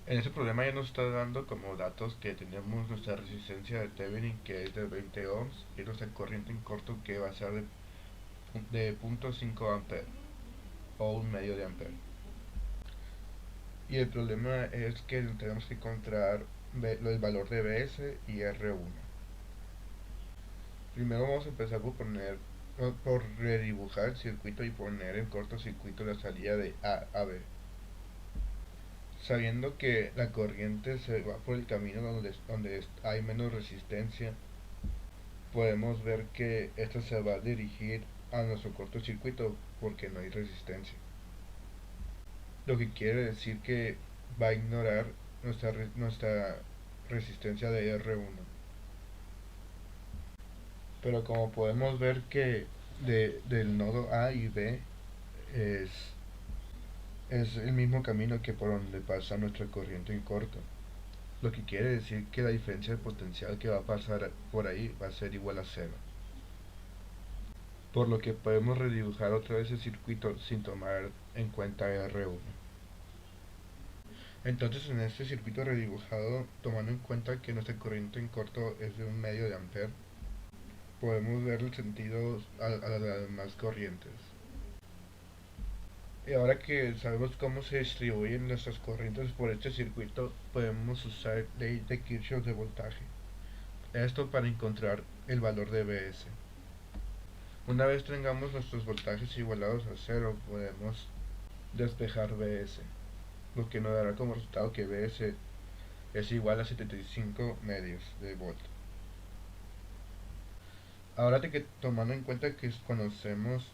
En ese problema ya nos está dando como datos que tenemos nuestra resistencia de Thevenin que es de 20 ohms y nuestra corriente en corto que va a ser de 0.5 amperes o un medio de ampere. Y el problema es que tenemos que encontrar el valor de Bs y R1. Primero vamos a empezar por redibujar el circuito y poner en cortocircuito la salida de A a B. Sabiendo que la corriente se va por el camino donde hay menos resistencia, podemos ver que esta se va a dirigir a nuestro cortocircuito porque no hay resistencia. Lo que quiere decir que va a ignorar nuestra resistencia de R1. Pero como podemos ver que del nodo A y B es, es el mismo camino que por donde pasa nuestra corriente en corto. Lo que quiere decir que la diferencia de potencial que va a pasar por ahí va a ser igual a cero. Por lo que podemos redibujar otra vez el circuito sin tomar en cuenta R1. Entonces en este circuito redibujado, tomando en cuenta que nuestra corriente en corto es de un medio de ampere, podemos ver el sentido a las demás corrientes. Y ahora que sabemos cómo se distribuyen nuestras corrientes por este circuito, podemos usar ley de Kirchhoff de voltaje. Esto para encontrar el valor de Bs. Una vez tengamos nuestros voltajes igualados a cero, podemos despejar Bs, lo que nos dará como resultado que Bs es igual a 75 medios de volt. Ahora de que tomando en cuenta que conocemos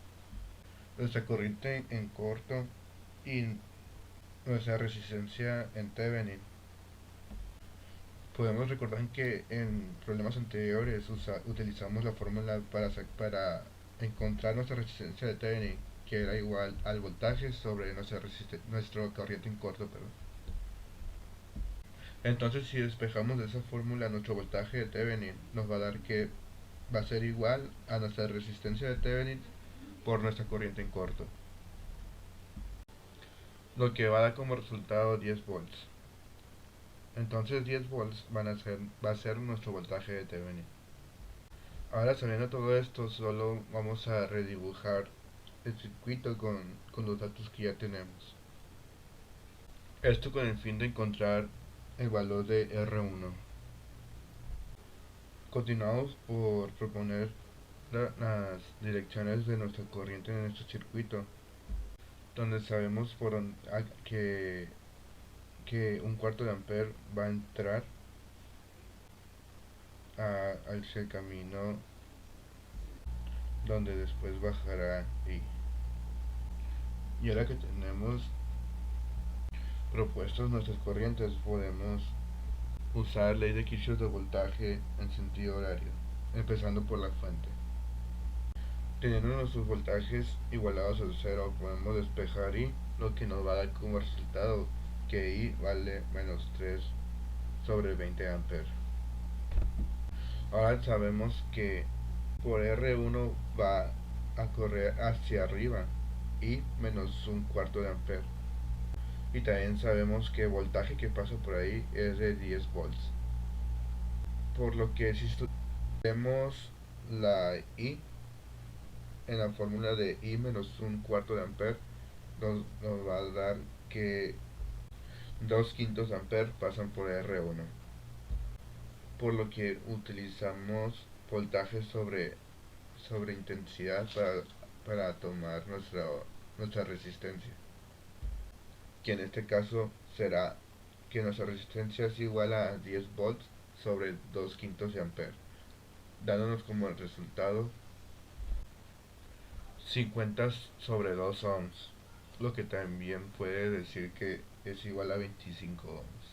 nuestra corriente en corto y nuestra resistencia en Thevenin, podemos recordar que en problemas anteriores utilizamos la fórmula para encontrar nuestra resistencia de Thevenin, que era igual al voltaje sobre nuestra corriente en corto. Perdón. Entonces, si despejamos de esa fórmula nuestro voltaje de Thevenin, nos va a dar que va a ser igual a nuestra resistencia de Thevenin por nuestra corriente en corto, lo que va a dar como resultado 10 volts. Entonces 10 volts va a ser nuestro voltaje de Thevenin. Ahora sabiendo todo esto, solo vamos a redibujar el circuito con los datos que ya tenemos. Esto con el fin de encontrar el valor de R1. Continuamos por proponer las direcciones de nuestra corriente en nuestro circuito, donde sabemos que un cuarto de ampere va a entrar hacia el camino donde después bajará y ahora que tenemos propuestas nuestras corrientes, podemos usar ley de Kirchhoff de voltaje en sentido horario, empezando por la fuente. Teniendo nuestros voltajes igualados al cero, podemos despejar I, lo que nos va a dar como resultado que I vale menos 3 sobre 20 amperes. Ahora sabemos que por R1 va a correr hacia arriba I menos un cuarto de ampere. Y también sabemos que el voltaje que pasa por ahí es de 10 volts. Por lo que si tenemos la I en la fórmula de I menos un cuarto de ampere, nos va a dar que 2 quintos de ampere pasan por R1. Por lo que utilizamos voltaje sobre intensidad para tomar nuestra resistencia, que en este caso será que nuestra resistencia es igual a 10 volts sobre 2 quintos de ampere, dándonos como el resultado 50 sobre 2 ohms, lo que también puede decir que es igual a 25 ohms.